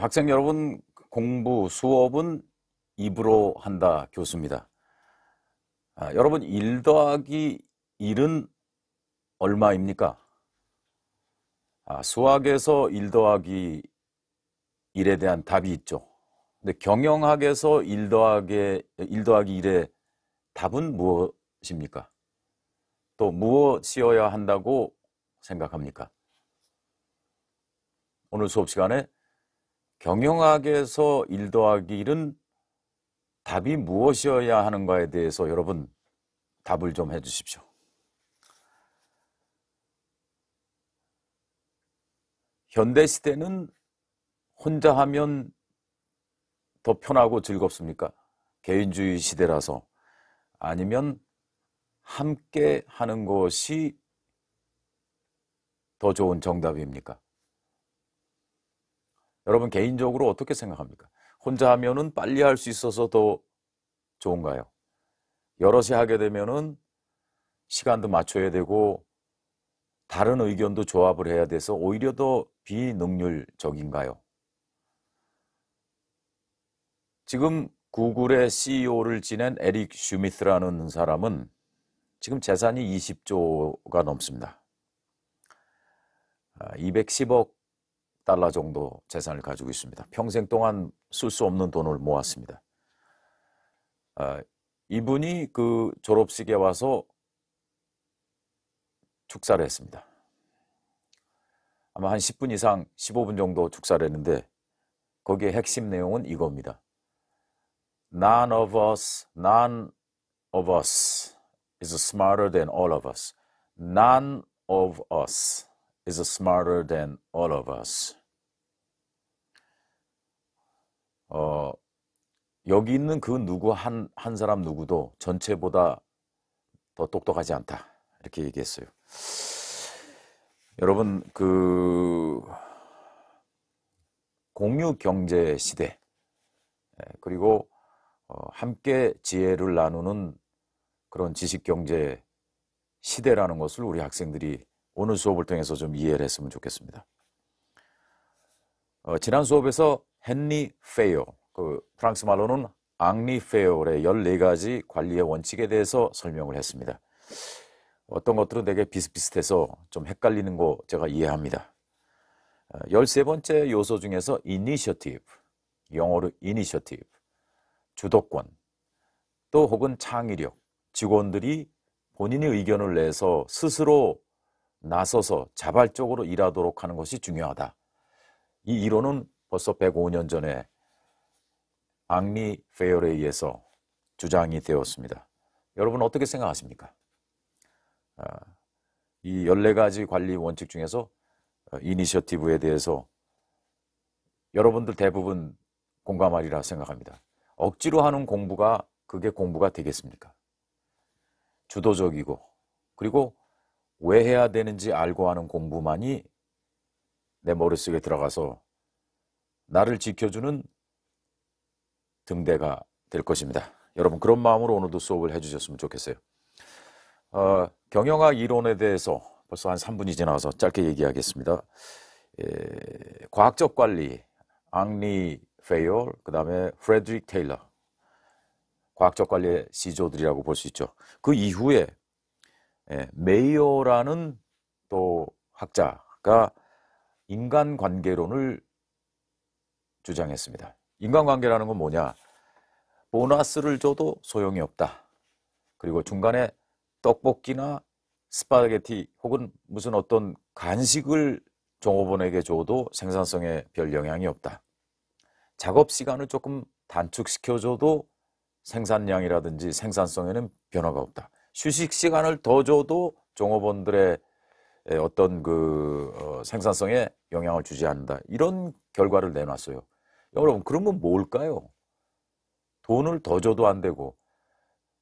학생 여러분, 공부, 수업은 입으로 한다 교수입니다. 여러분, 1 더하기 1은 얼마입니까? 수학에서 1 더하기 1에 대한 답이 있죠. 근데 경영학에서 1 더하기 1의 답은 무엇입니까? 또 무엇이어야 한다고 생각합니까? 오늘 수업 시간에 경영학에서 1 더하기 1은 답이 무엇이어야 하는가에 대해서 여러분 답을 좀 해주십시오. 현대시대는 혼자 하면 더 편하고 즐겁습니까? 개인주의 시대라서. 아니면 함께 하는 것이 더 좋은 정답입니까? 여러분 개인적으로 어떻게 생각합니까? 혼자 하면은 빨리 할 수 있어서 더 좋은가요? 여럿이 하게 되면은 시간도 맞춰야 되고 다른 의견도 조합을 해야 돼서 오히려 더 비능률적인가요? 지금 구글의 CEO를 지낸 에릭 슈미스라는 사람은 지금 재산이 20조가 넘습니다. 210억 달러 정도 재산을 가지고 있습니다. 평생 동안 쓸 수 없는 돈을 모았습니다. 이분이 그 졸업식에 와서 축사를 했습니다. 아마 한 10분 이상, 15분 정도 축사를 했는데 거기에 핵심 내용은 이겁니다. None of us is smarter than all of us. None of us is smarter than all of us. 여기 있는 그 누구 한 사람 누구도 전체보다 더 똑똑하지 않다. 이렇게 얘기했어요. 여러분, 그 공유 경제 시대, 그리고 함께 지혜를 나누는 그런 지식 경제 시대라는 것을 우리 학생들이 오늘 수업을 통해서 좀 이해를 했으면 좋겠습니다. 지난 수업에서 헨리 페이어, 그 프랑스 말로는 앙리 페이어의 14가지 관리의 원칙에 대해서 설명을 했습니다. 어떤 것들은 되게 비슷비슷해서 좀 헷갈리는 거 제가 이해합니다. 13번째 요소 중에서 initiative, 영어로 initiative, 주도권, 또 혹은 창의력, 직원들이 본인의 의견을 내서 스스로 나서서 자발적으로 일하도록 하는 것이 중요하다. 이 이론은 벌써 105년 전에 앙리 페이어에 의해서 주장이 되었습니다. 여러분 어떻게 생각하십니까? 이 14가지 관리 원칙 중에서 이니셔티브에 대해서 여러분들 대부분 공감하리라 생각합니다. 억지로 하는 공부가 그게 공부가 되겠습니까? 주도적이고 그리고 왜 해야 되는지 알고 하는 공부만이 내 머릿속에 들어가서 나를 지켜주는 등대가 될 것입니다. 여러분 그런 마음으로 오늘도 수업을 해주셨으면 좋겠어요. 경영학 이론에 대해서 벌써 한 3분이 지나서 짧게 얘기하겠습니다. 과학적 관리, 앙리 페이어, 그 다음에 프레드릭 테일러, 과학적 관리의 시조들이라고 볼 수 있죠. 그 이후에 메이어라는 또 학자가 인간관계론을 주장했습니다. 인간관계라는 건 뭐냐? 보너스를 줘도 소용이 없다. 그리고 중간에 떡볶이나 스파게티 혹은 무슨 어떤 간식을 종업원에게 줘도 생산성에 별 영향이 없다. 작업 시간을 조금 단축시켜줘도 생산량이라든지 생산성에는 변화가 없다. 휴식 시간을 더 줘도 종업원들의 어떤 생산성에 영향을 주지 않는다. 이런 결과를 내놨어요. 여러분 그러면 뭘까요? 돈을 더 줘도 안 되고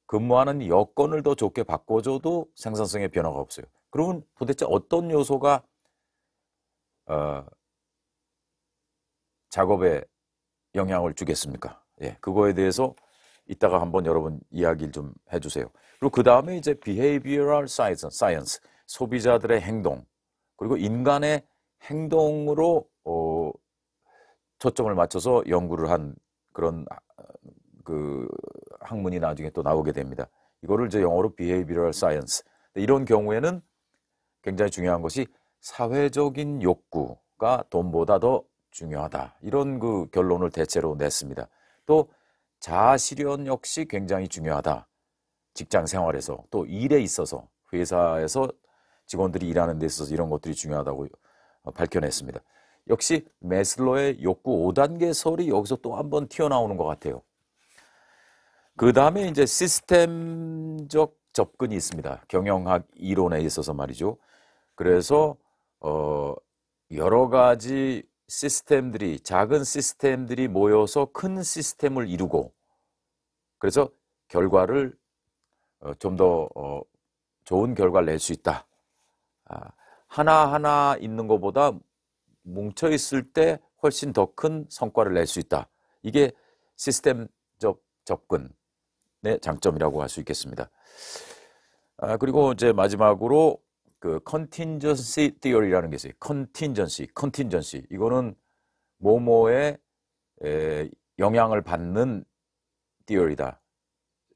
근무하는 여건을 더 좋게 바꿔줘도 생산성에 변화가 없어요. 그러면 도대체 어떤 요소가 작업에 영향을 주겠습니까? 그거에 대해서 이따가 한번 여러분 이야기를 좀 해주세요. 그리고 그 다음에 이제 behavioral science, 소비자들의 행동, 그리고 인간의 행동으로 초점을 맞춰서 연구를 한 그런 그 학문이 나중에 또 나오게 됩니다. 이거를 이제 영어로 behavioral science. 이런 경우에는 굉장히 중요한 것이 사회적인 욕구가 돈보다 더 중요하다. 이런 그 결론을 대체로 냈습니다. 또 자아실현 역시 굉장히 중요하다. 직장 생활에서 또 일에 있어서 회사에서 직원들이 일하는 데 있어서 이런 것들이 중요하다고 밝혀냈습니다. 역시 매슬로의 욕구 5단계설이 여기서 또 한 번 튀어나오는 것 같아요. 그 다음에 이제 시스템적 접근이 있습니다. 경영학 이론에 있어서 말이죠. 그래서 여러 가지 시스템들이, 작은 시스템들이 모여서 큰 시스템을 이루고, 그래서 결과를 좀 더 좋은 결과를 낼 수 있다. 하나하나 있는 것보다 뭉쳐 있을 때 훨씬 더 큰 성과를 낼 수 있다. 이게 시스템적 접근의 장점이라고 할 수 있겠습니다. 그리고 이제 마지막으로 그 contingency theory라는 게 있어요. contingency. 이거는 뭐뭐에 영향을 받는 theory다.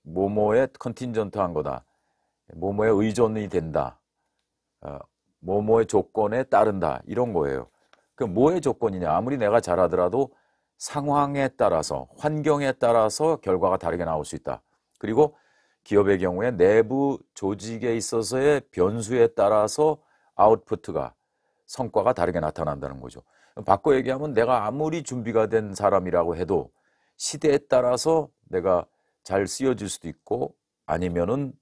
뭐뭐에 컨틴전트한 거다. 뭐뭐에 의존이 된다. 뭐뭐의 조건에 따른다. 이런 거예요. 그 뭐의 조건이냐? 아무리 내가 잘하더라도 상황에 따라서, 환경에 따라서 결과가 다르게 나올 수 있다. 그리고 기업의 경우에 내부 조직에 있어서의 변수에 따라서 아웃푸트가, 성과가 다르게 나타난다는 거죠. 바꿔 얘기하면 내가 아무리 준비가 된 사람이라고 해도 시대에 따라서 내가 잘 쓰여질 수도 있고 아니면은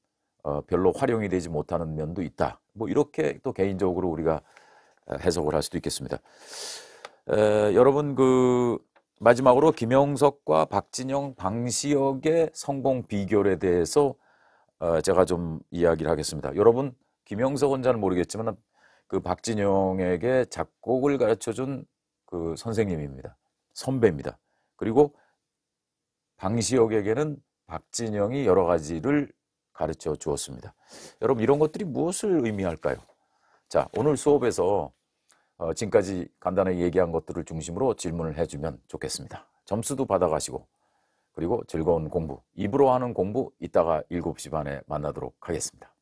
별로 활용이 되지 못하는 면도 있다. 뭐 이렇게 또 개인적으로 우리가 해석을 할 수도 있겠습니다. 여러분 그 마지막으로 김영석과 박진영, 방시혁의 성공 비결에 대해서 제가 좀 이야기를 하겠습니다. 여러분 김영석은 잘 모르겠지만 그 박진영에게 작곡을 가르쳐준 그 선생님입니다. 선배입니다. 그리고 방시혁에게는 박진영이 여러 가지를 가르쳐 주었습니다. 여러분 이런 것들이 무엇을 의미할까요? 자, 오늘 수업에서 지금까지 간단하게 얘기한 것들을 중심으로 질문을 해주면 좋겠습니다. 점수도 받아가시고 그리고 즐거운 공부, 입으로 하는 공부 이따가 7시 반에 만나도록 하겠습니다.